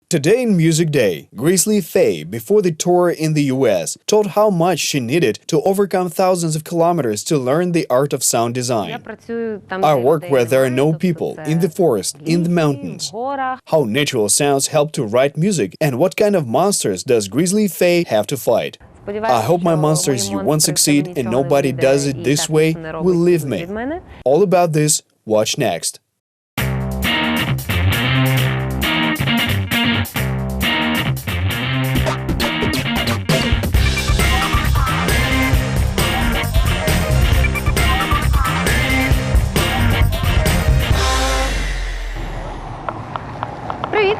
Today in Music Day, Grisly Faye, before the tour in the US, told how much she needed to overcome thousands of kilometers to learn the art of sound design. I work where there are no people, in the forest, in the mountains. How natural sounds help to write music, and what kind of monsters does Grisly Faye have to fight? I hope my monsters you won't succeed and nobody does it this way will leave me. All about this, watch next.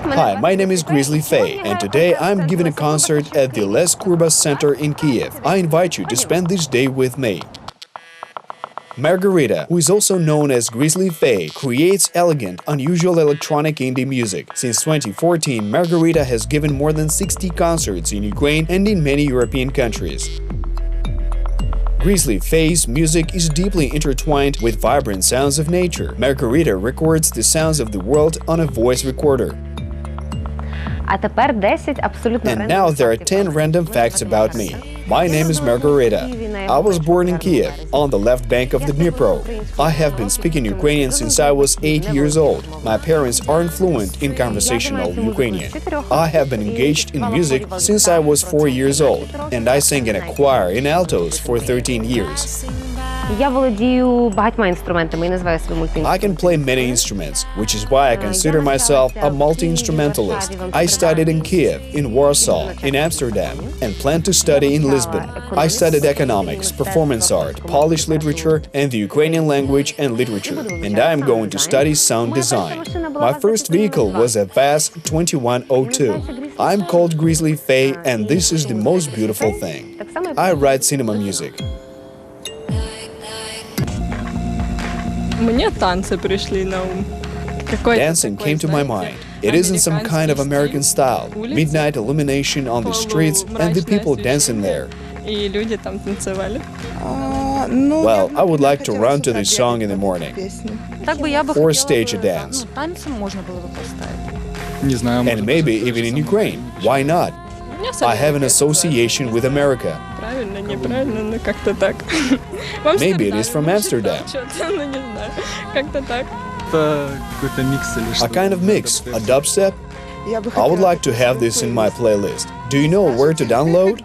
Hi, my name is Grisly Faye, and today I'm giving a concert at the Les Kurbas Center in Kiev. I invite you to spend this day with me. Margarita, who is also known as Grisly Faye, creates elegant, unusual electronic indie music. Since 2014, Margarita has given more than 60 concerts in Ukraine and in many European countries. Grisly Faye's music is deeply intertwined with vibrant sounds of nature. Margarita records the sounds of the world on a voice recorder. And now there are 10 random facts about me. My name is Margarita. I was born in Kiev, on the left bank of the Dnipro. I have been speaking Ukrainian since I was 8 years old. My parents aren't fluent in conversational Ukrainian. I have been engaged in music since I was 4 years old, and I sang in a choir in altos for 13 years. I can play many instruments, which is why I consider myself a multi-instrumentalist. I studied in Kiev, in Warsaw, in Amsterdam, and plan to study in Lisbon. I studied economics, performance art, Polish literature, and the Ukrainian language and literature, and I am going to study sound design. My first vehicle was a VAZ 2102. I'm called Grisly Faye, and this is the most beautiful thing. I write cinema music. Dancing came to my mind. It isn't some kind of American style. Midnight illumination on the streets and the people dancing there. Well, I would like to run to this song in the morning. Or stage a dance. And maybe even in Ukraine. Why not? I have an association with America. Maybe it is from Amsterdam. A kind of mix, a dubstep. I would like to have this in my playlist. Do you know where to download?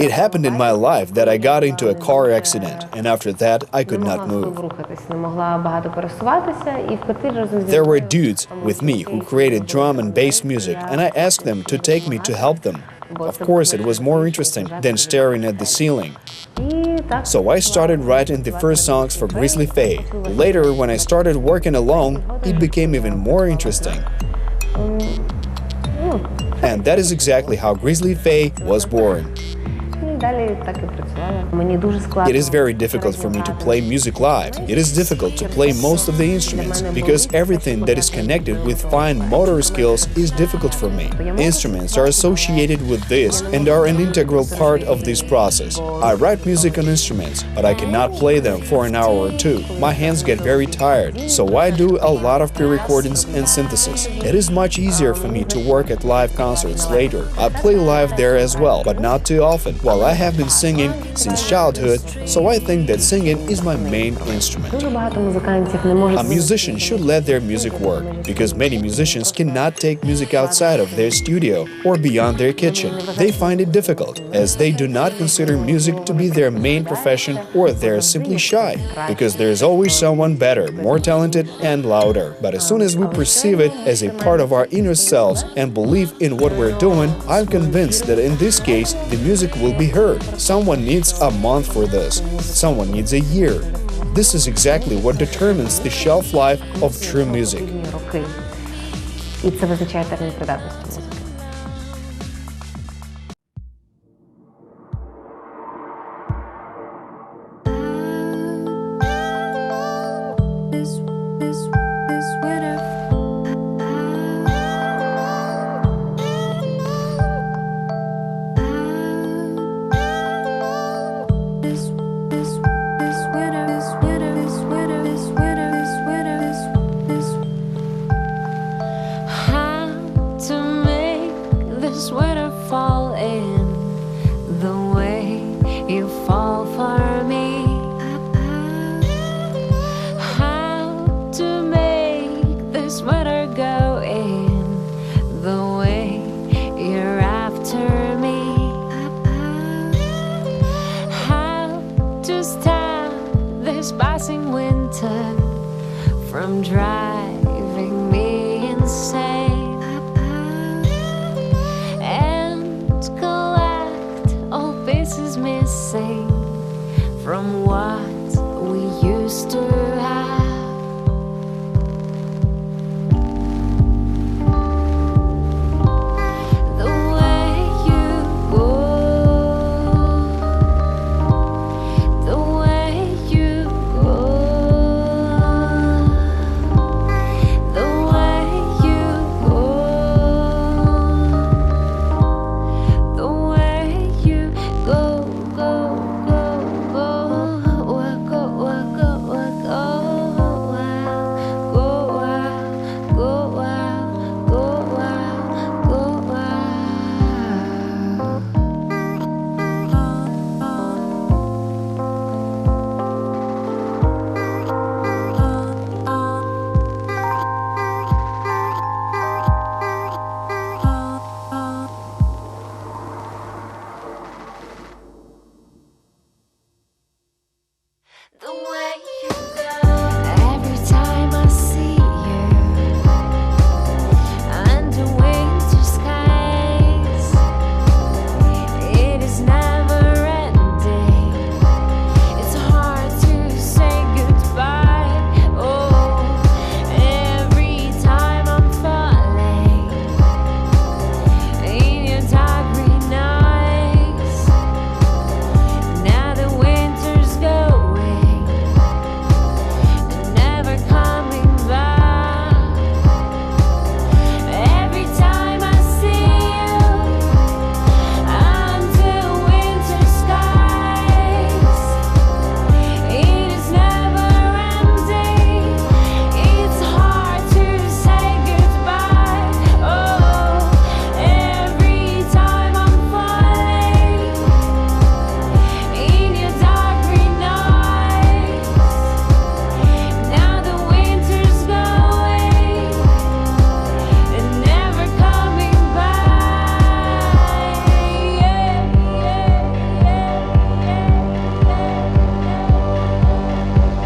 It happened in my life that I got into a car accident, and after that I could not move. There were dudes with me who created drum and bass music, and I asked them to take me to help them. Of course, it was more interesting than staring at the ceiling. So I started writing the first songs for Grisly Faye. Later, when I started working alone, it became even more interesting. And that is exactly how Grisly Faye was born. It is very difficult for me to play music live. It is difficult to play most of the instruments, because everything that is connected with fine motor skills is difficult for me. Instruments are associated with this and are an integral part of this process. I write music on instruments, but I cannot play them for an hour or two. My hands get very tired, so I do a lot of pre-recordings and synthesis. It is much easier for me to work at live concerts later. I play live there as well, but not too often. While I have been singing since childhood, so I think that singing is my main instrument. A musician should let their music work, because many musicians cannot take music outside of their studio or beyond their kitchen. They find it difficult, as they do not consider music to be their main profession, or they're simply shy, because there's always someone better, more talented and louder. But as soon as we perceive it as a part of our inner selves and believe in what we're doing, I'm convinced that in this case, the music will be heard. Someone needs a month for this. Someone needs a year. This is exactly what determines the shelf life of true music. I'm driving me insane, and collect all pieces missing from what we used to have. The way you go, the way you go, the way you go, the way you go, go, go, go, go, go, go, the way you go. Every time I see you under winter skies, it is never ending. It's hard to say goodbye. Oh, every time I'm falling in your dark green eyes. Now the winter's going, never coming back. Every time I see you under winter skies, it is never ending. It's hard to say goodbye. Oh, every time I'm falling in your dark green eyes. Now the winter's going and never coming back. The way you take it, the way you do, the way you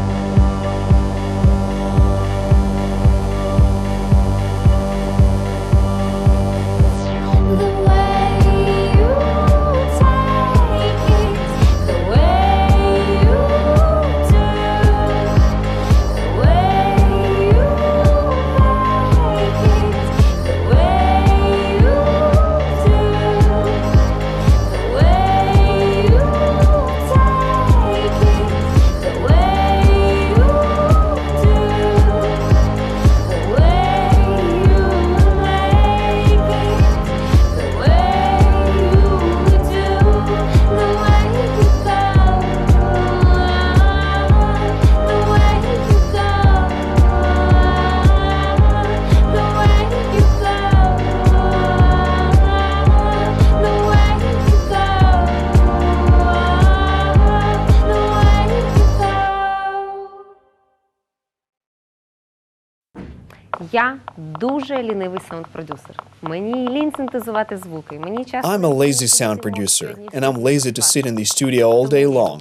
make it, the way you do, the way you take it, the way you do, the way you make it, the way you do, the way you go, the way you go, the way you go, the way you go, the way you go. Я дуже лінивий саунд-продюсер. Мені лінь синтезувати звуки. Мені часто I'm a lazy sound producer, and I'm lazy to sit in the studio all day long.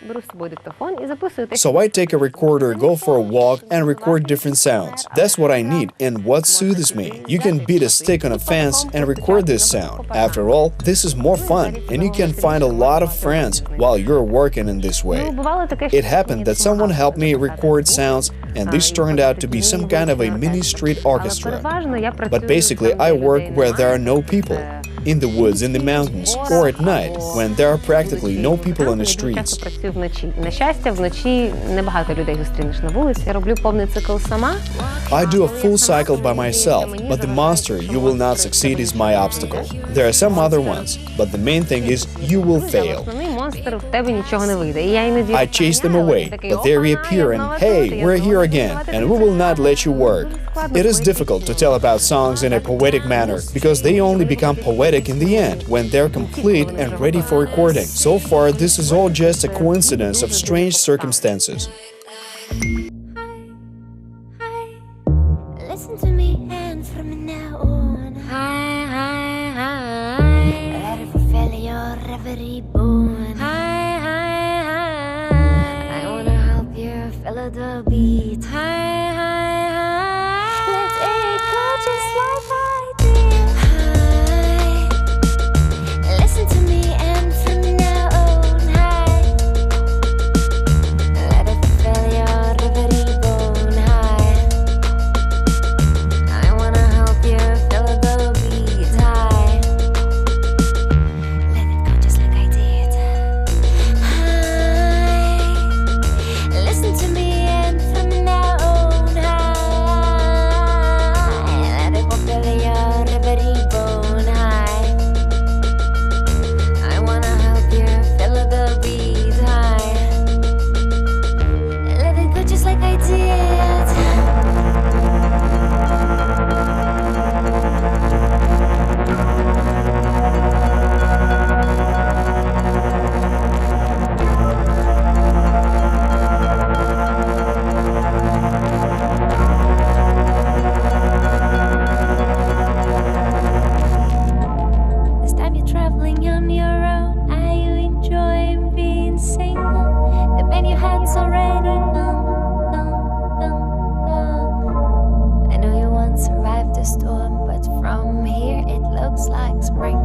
Беру з собою диктофон і записую те, So I take a recorder, go for a walk, and record different sounds. That's what I need and what soothes me. You can beat a stick on a fence and record this sound. After all, this is more fun, and you can find a lot of friends while you're working in this way. бувало таке, що It happened that someone helped me record sounds, and this turned out to be some kind of a mini street orchestra. переважно я працюю But basically, I work where there are no people. In the woods, in the mountains, or at night, when there are practically no people on the Я streets. часто працюю вночі. На щастя, вночі небагато людей зустрінеш на вулиці. Я роблю повний цикл сама. I do a full cycle by myself, but the monster you will not succeed is my obstacle. There are some other ones, but the main thing is you will fail. Основний монстр, в тебе нічого не вийде. І я іноді I chase them away, but they reappear and hey, we're here again, and we will not let you work. It is difficult to tell about songs in a poetic manner, because they only become poetic in the end, when they're complete and ready for recording. So far, this is all just a coincidence of strange circumstances. Listen to me and from now on, ready for failure, every bone. feel the beat. High, high, high. Let it go just like I did. High. Listen to me and from now on, high. Let it fill your every bone, high. I wanna help you feel the beat, high. Let it go just like I did. High. Listen to me and from now on, high. Let it fulfill your every bone, high. I wanna help you feel the beat, high. Let it go just like I did. This time you're traveling on your own. Are you enjoying being single? The man you had's already gone, gone, gone, gone. I know you once survived the storm, but from here it looks like spring.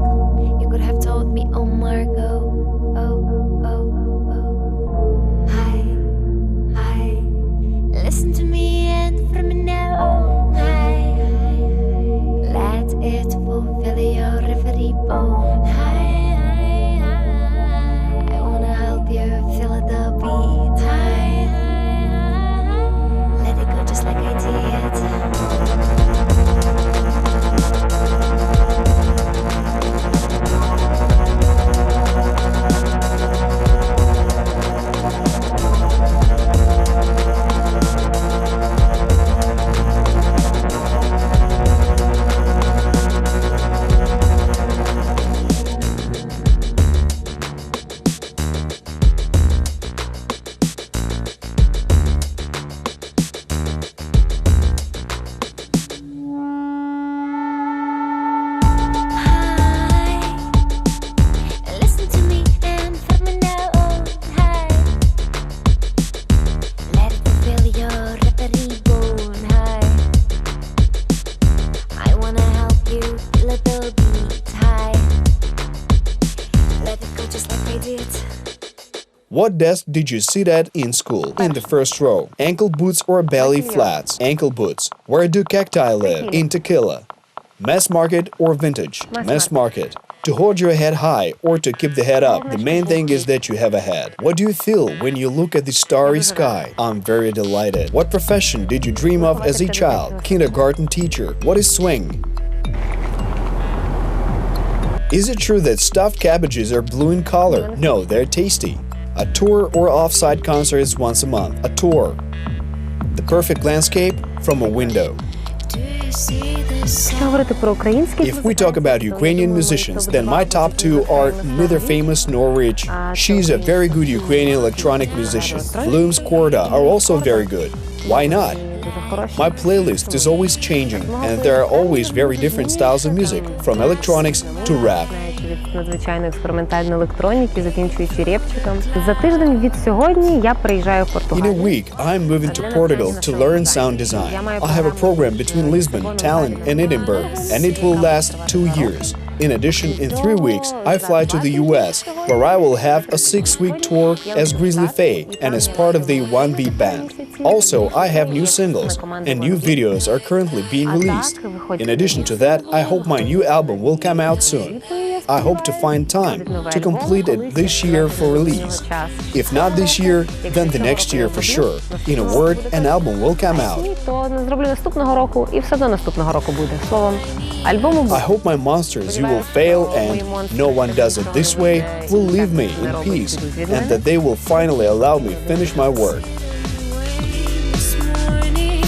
You could have told me, oh Margot, oh, oh, oh. Hi, hi. Listen to me and from now on, hi. Let it fulfill your every bone, hi, hi, hi. I wanna help you feel the beat, hi, hi, hi. Let it go just like I did. Listen to me and from now on, high. Let it fulfill your every bone, high. I wanna help you feel the beat, high. Let it go just like I did. What desk did you sit at in school? In the first row. Ankle boots or belly flats? Ankle boots. Where do cacti live? In Tequila. Mass market or vintage? Mass market. To hold your head high or to keep the head up, the main thing is that you have a head. What do you feel when you look at the starry sky? I'm very delighted. What profession did you dream of as a child? Kindergarten teacher. What is swing? Is it true that stuffed cabbages are blue in color? No, they're tasty. A tour or off-site concert is once a month. A tour. The perfect landscape from a window. Do you see the sun? Говорити про українських If we talk about Ukrainian musicians, then my top two are neither famous nor rich. She's a very good Ukrainian electronic musician. Bloom's Korda are also very good. Why not? My playlist is always changing, and there are always very different styles of music, from electronics to rap. від надзвичайно експериментальної електроніки, закінчуючи репчиком. За тиждень від сьогодні я приїжджаю в In a Португалію. week, I'm moving to Portugal to learn sound design. I have a program between Lisbon, Tallinn, and Edinburgh, and it will last 2 years. In addition, in 3 weeks, I fly to the US, where I will have a 6-week tour as Grisly Faye and as part of the 1B band. Also, I have new singles, and new videos are currently being released. In addition to that, I hope my new album will come out soon. I hope to find time to complete it this year for release. If not this year, then the next year for sure. In a word, an album will come out. То не зроблю наступного року, і все до наступного року буде. Словом, альбому буде. I hope my monsters you will fail and no one does it this way will leave me in peace and that they will finally allow me finish my work.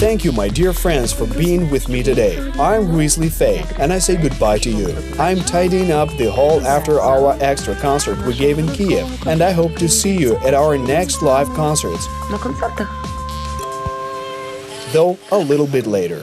Thank you, my dear friends, for being with me today. I'm Grisly Faye, and I say goodbye to you. I'm tidying up the hall after our extra concert we gave in Kiev, and I hope to see you at our next live concerts, На концертах. though a little bit later.